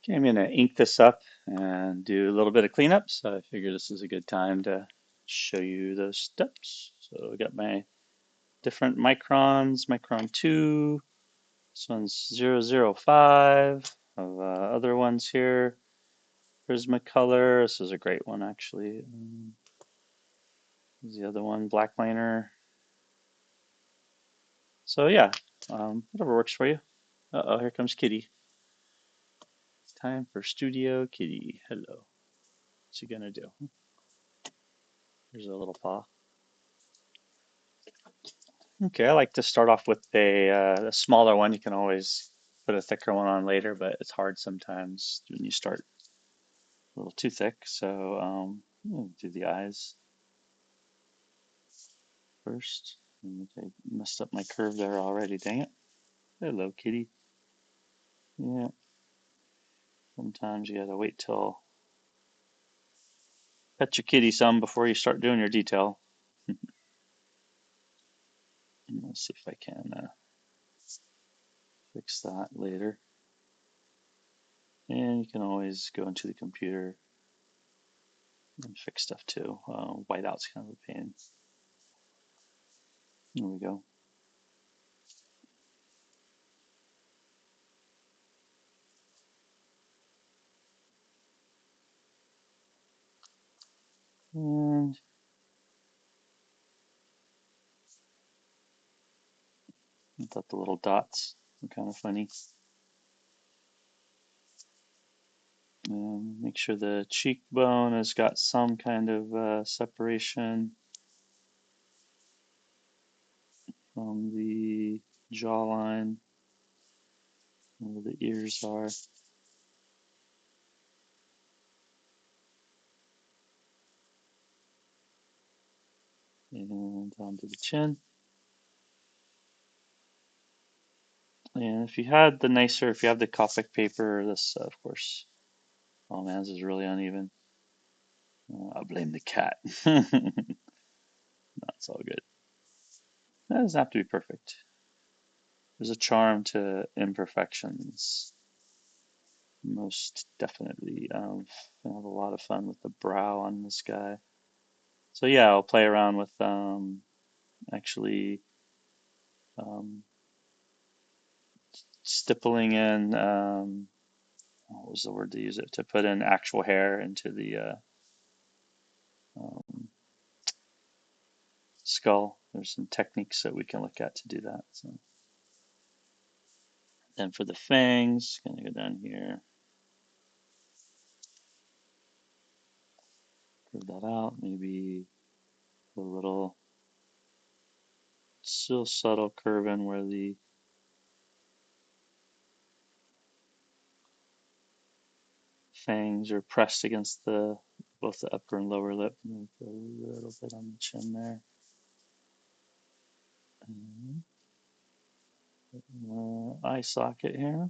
Okay, I'm gonna ink this up and do a little bit of cleanup. So I figure this is a good time to show you those steps. So I got my different microns, micron 2, this one's 0.005, of other ones here. Here's my color, this is a great one actually. Here's the other one, black liner. So yeah, whatever works for you. Uh-oh, here comes Kitty. Time for Studio Kitty. Hello. What's he gonna do? Here's a little paw. Okay, I like to start off with a smaller one. You can always put a thicker one on later, but it's hard sometimes when you start a little too thick. So we'll do the eyes first. I messed up my curve there already, dang it. Hello, kitty. Yeah, sometimes you gotta wait till pet your kitty some before you start doing your detail. Let's see if I can fix that later. And you can always go into the computer and fix stuff too. Whiteout's kind of a pain. There we go. And I thought the little dots were kind of funny. Make sure the cheekbone has got some kind of separation from the jawline where the ears are. And down to the chin. And if you had the nicer, if you have the Copic paper, this, of course, oh man, this is really uneven. I'll blame the cat. That's all good. That doesn't have to be perfect. There's a charm to imperfections, most definitely. I have a lot of fun with the brow on this guy. So yeah, I'll play around with actually um, stippling in what was the word to use it to put in actual hair into the um, skull. There's some techniques that we can look at to do that. So then for the fangs, gonna go down here, curve that out, maybe a little still subtle curve in where the fangs are pressed against the both the upper and lower lip. A little bit on the chin there. And, eye socket here.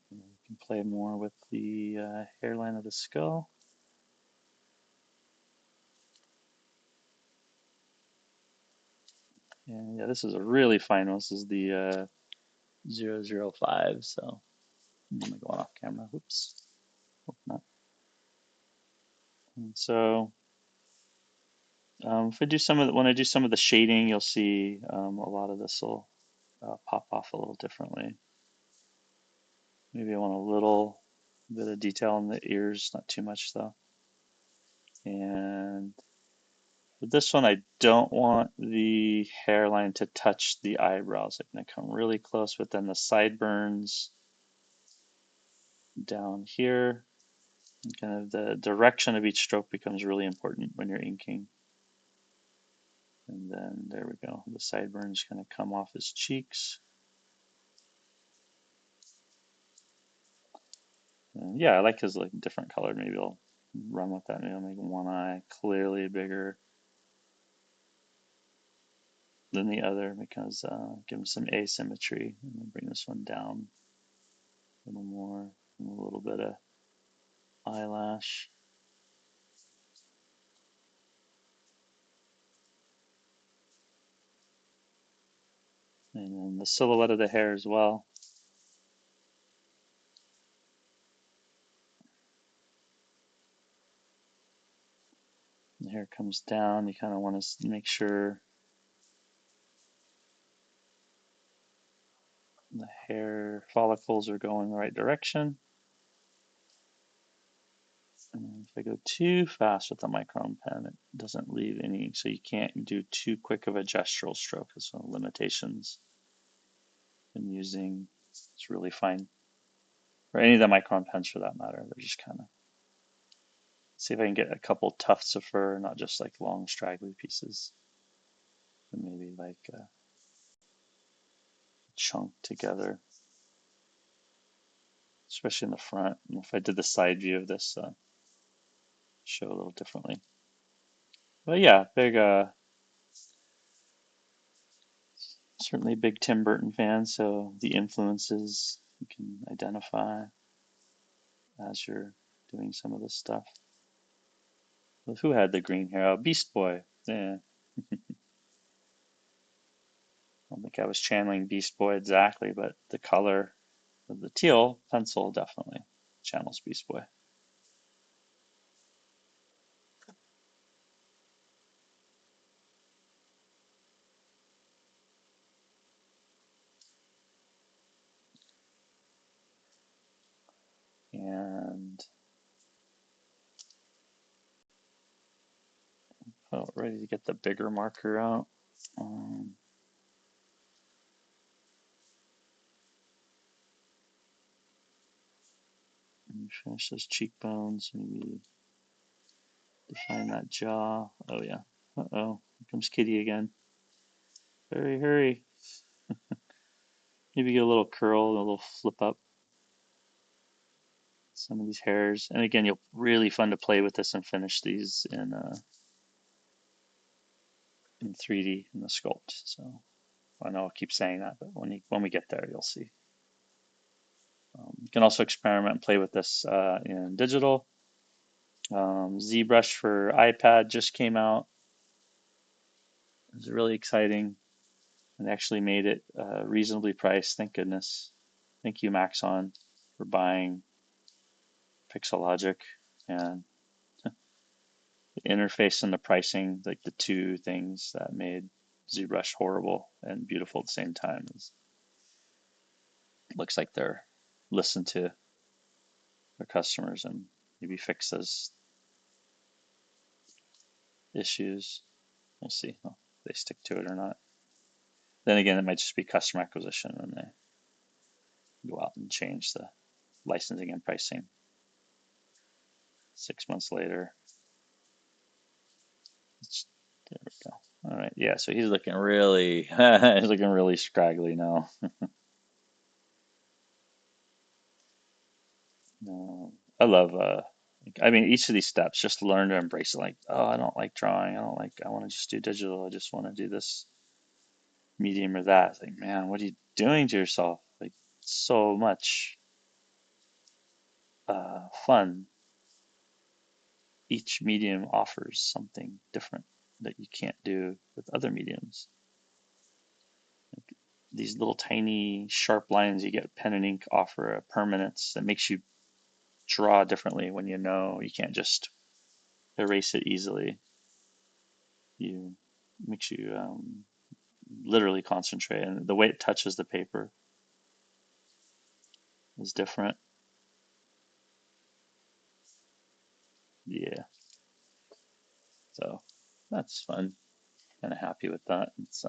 And we can play more with the hairline of the skull. And yeah, this is a really fine one. This is the 0.005. So I'm going to go off camera. Whoops. Hope not. And so if I do some of the, when I do some of the shading, you'll see a lot of this will pop off a little differently. Maybe I want a little bit of detail in the ears, not too much though. And for this one, I don't want the hairline to touch the eyebrows. I'm going to come really close, but then the sideburns down here. And kind of the direction of each stroke becomes really important when you're inking. And then there we go. The sideburns kind of come off his cheeks. And yeah, I like his like different color. Maybe I'll run with that. Maybe I'll make one eye clearly bigger than the other because give him some asymmetry. And then bring this one down a little more, and a little bit of eyelash. And then the silhouette of the hair as well. the hair comes down, you kind of want to make sure the hair follicles are going the right direction. And if I go too fast with the micron pen, it doesn't leave any, so you can't do too quick of a gestural stroke. That's one of the limitations in using. It's really fine, or any of the micron pens for that matter. They're just kind of, see if I can get a couple tufts of fur, not just like long straggly pieces, and maybe like a chunk together, especially in the front. And if I did the side view of this, show a little differently. But yeah, big, certainly big Tim Burton fan. So the influences you can identify as you're doing some of this stuff. Well, who had the green hair? Oh, Beast Boy. Yeah, I don't think I was channeling Beast Boy exactly, but the color of the teal pencil definitely channels Beast Boy. And felt ready to get the bigger marker out. Um, Finish those cheekbones, maybe define that jaw. Oh yeah. Uh-oh, here comes Kitty again. Hurry, hurry. Maybe get a little curl, a little flip up some of these hairs. And again, you'll really fun to play with this and finish these in 3D in the sculpt. So I know I'll keep saying that, but when we get there, you'll see. You can also experiment and play with this in digital. ZBrush for iPad just came out. It's really exciting and actually made it reasonably priced. Thank goodness. Thank you, Maxon, for buying Pixelogic, and the interface and the pricing, like the two things that made ZBrush horrible and beautiful at the same time. It looks like they're listened to their customers and maybe fix those issues. We'll see if they stick to it or not. Then again, it might just be customer acquisition and they go out and change the licensing and pricing 6 months later. There we go. All right, yeah. So he's looking really, he's looking really scraggly now. I love, I mean, each of these steps, just learn to embrace it. Like, oh, I don't like drawing. I don't like, I want to just do digital. I just want to do this medium or that. It's like, man, what are you doing to yourself? Like, so much fun. Each medium offers something different that you can't do with other mediums. Like, these little tiny sharp lines you get with pen and ink offer a permanence that makes you draw differently when you know you can't just erase it easily. You makes you literally concentrate, and the way it touches the paper is different. Yeah, so that's fun. Kind of happy with that. Let's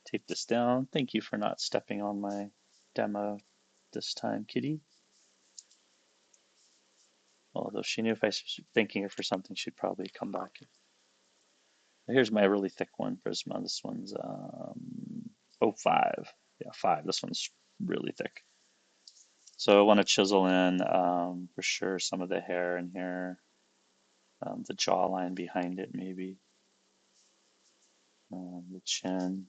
tape this down. Thank you for not stepping on my demo this time, Kitty. Although she knew if I was thanking her for something, she'd probably come back. Here's my really thick one, Prisma. This one's oh 05. Yeah, 5. This one's really thick. So I want to chisel in for sure some of the hair in here, the jawline behind it maybe, the chin.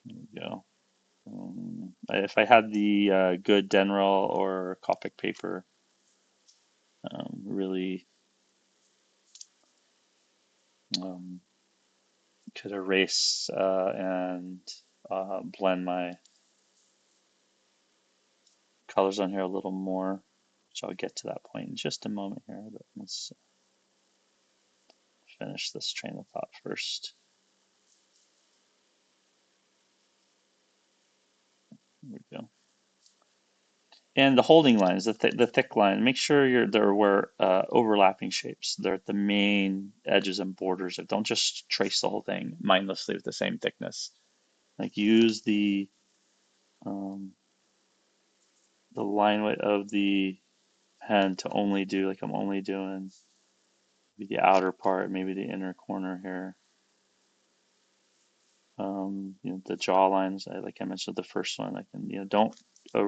There we go. If I had the good Denral or Copic paper, really um, could erase and blend my colors on here a little more, which I'll get to that point in just a moment here, but let's finish this train of thought first. There we go. And the holding lines, the thick line, make sure they're where overlapping shapes. They're at the main edges and borders. Don't just trace the whole thing mindlessly with the same thickness. Like use um, the line width of the pen to only do, like I'm only doing maybe the outer part, maybe the inner corner here. The jaw lines, like I mentioned, the first one, I can, don't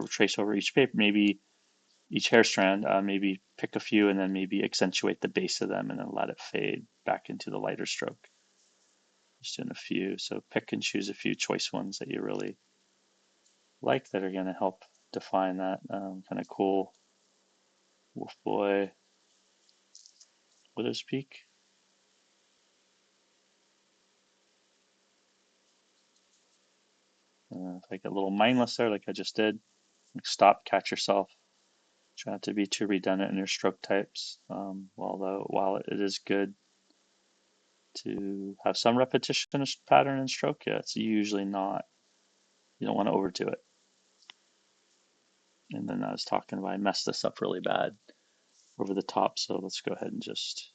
trace over each paper. Maybe each hair strand, maybe pick a few and then maybe accentuate the base of them and then let it fade back into the lighter stroke. Just doing a few. So pick and choose a few choice ones that you really like that are going to help define that kind of cool wolf boy widow's peak. If I get a little mindless there, like I just did, stop, catch yourself. Try not to be too redundant in your stroke types. While it is good to have some repetition of pattern and stroke, yeah, it's usually not. You don't want to overdo it. And then I was talking about I messed this up really bad over the top, so let's go ahead and just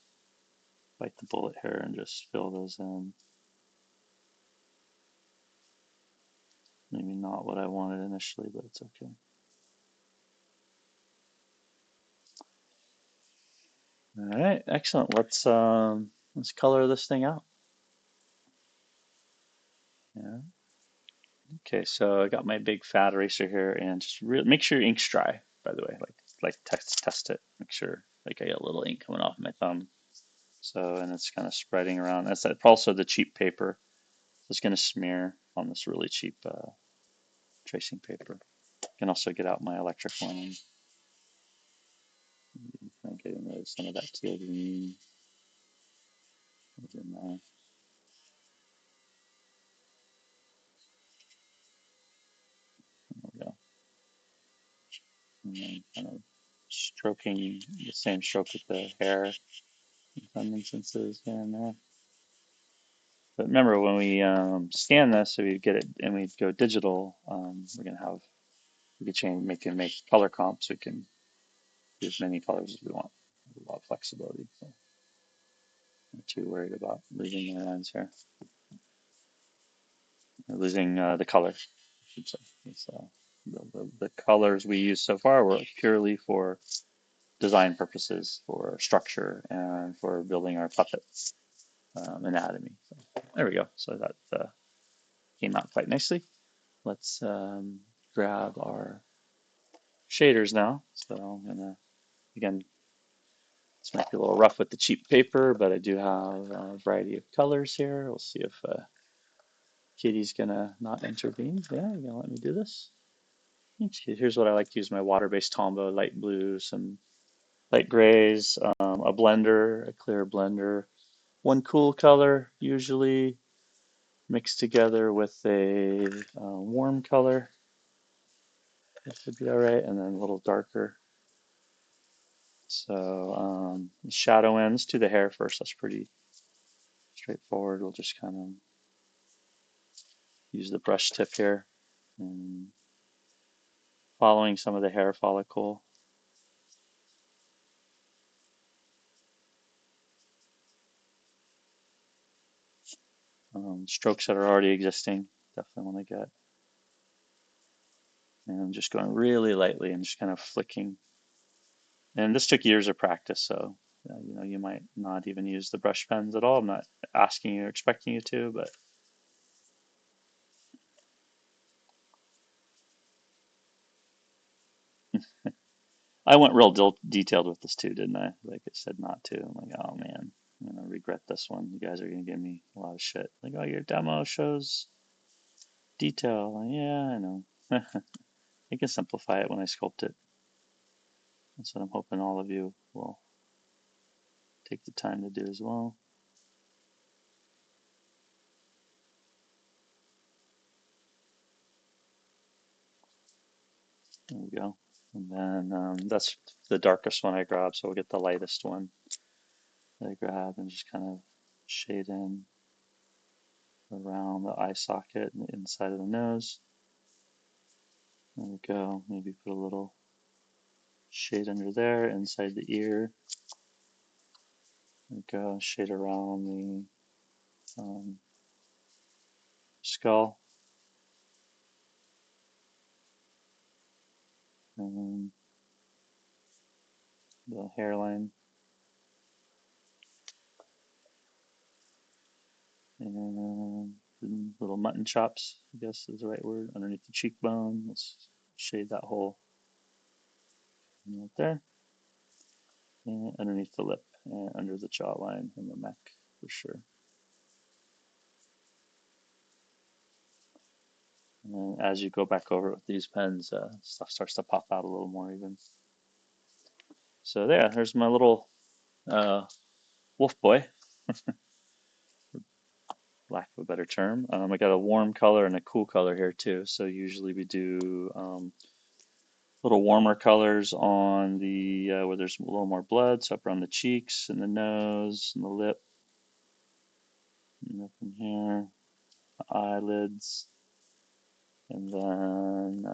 bite the bullet here and just fill those in. Maybe not what I wanted initially, but it's okay. All right, excellent. Let's color this thing out. Yeah. Okay, so I got my big fat eraser here, and just make sure your ink's dry. By the way, like test it. Make sure like I got a little ink coming off my thumb. So and it's kind of spreading around. That's also the cheap paper. So it's going to smear on this really cheap tracing paper. I can also get out my electric one and get rid of some of that teal green. In there. There we go. And then kind of stroking the same stroke with the hair in some instances here and there. But remember, when we scan this, so we get it and we go digital, we're gonna have we can make color comps. We can do as many colors as we want. A lot of flexibility. So I'm not too worried about losing my lines here. Or losing the color, I should say. The colors we use so far were purely for design purposes, for structure, and for building our puppet anatomy. So there we go. So that came out quite nicely. Let's grab our shaders now. So I'm gonna, again, this might be a little rough with the cheap paper, but I do have a variety of colors here. We'll see if Kitty's gonna not intervene. Yeah, you're gonna let me do this. Here's what I like to use: my water-based Tombow, light blues, some light grays, a blender, a clear blender, one cool color usually mixed together with a warm color. That should be all right, and then a little darker. So shadow ends to the hair first. That's pretty straightforward. We'll just kind of use the brush tip here and following some of the hair follicle. Strokes that are already existing, definitely want to get. And I'm just going really lightly and just kind of flicking. And this took years of practice, so you might not even use the brush pens at all. I'm not asking you or expecting you to, but I went real detailed with this too, didn't I? Like I said not to. I'm like, oh man, I'm gonna regret this one. You guys are gonna give me a lot of shit. Like, oh, your demo shows detail. Like, yeah, I know. I can simplify it when I sculpt it. That's what I'm hoping all of you will take the time to do as well. There we go. And then that's the darkest one I grabbed, so we'll get the lightest one that I grab and just kind of shade in around the eye socket and the inside of the nose. There we go. Maybe put a little shade under there, inside the ear. There we go. Shade around the skull. And the hairline. And little mutton chops, I guess is the right word, underneath the cheekbone. Let's shade that hole right there. And underneath the lip and under the jawline and the neck for sure. And then as you go back over it with these pens, stuff starts to pop out a little more even. So yeah, there's my little uh, wolf boy, lack of a better term. I got a warm color and a cool color here too. So usually we do little warmer colors on the where there's a little more blood, so up around the cheeks and the nose and the lip, and up in here, the eyelids, and then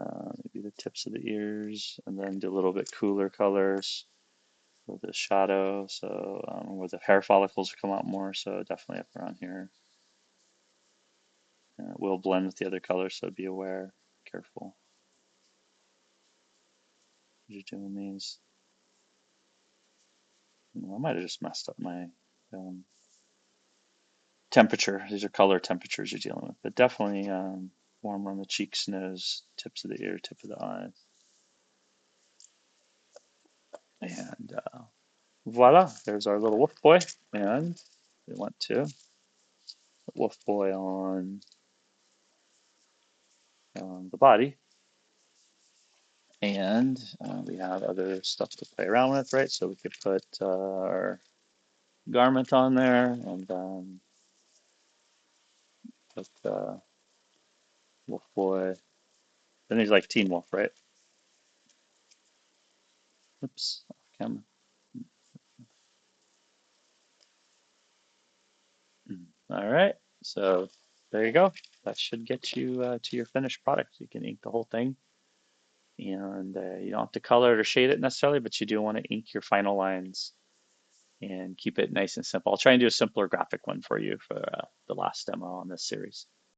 maybe the tips of the ears, and then do a little bit cooler colors for the shadow, so where the hair follicles come out more, so definitely up around here. It will blend with the other colors, so be aware, careful as you're doing these. I might have just messed up my um, temperature. These are color temperatures you're dealing with, but definitely warm on the cheeks, nose, tips of the ear, tip of the eye. And voila, there's our little wolf boy. And we went to wolf boy on the body. And we have other stuff to play around with, right? So we could put our garment on there and put wolf boy. Then he's like Teen Wolf, right? Oops, off camera. All right, so there you go. That should get you to your finished product. You can ink the whole thing, and you don't have to color it or shade it necessarily, but you do want to ink your final lines and keep it nice and simple. I'll try and do a simpler graphic one for you for the last demo on this series.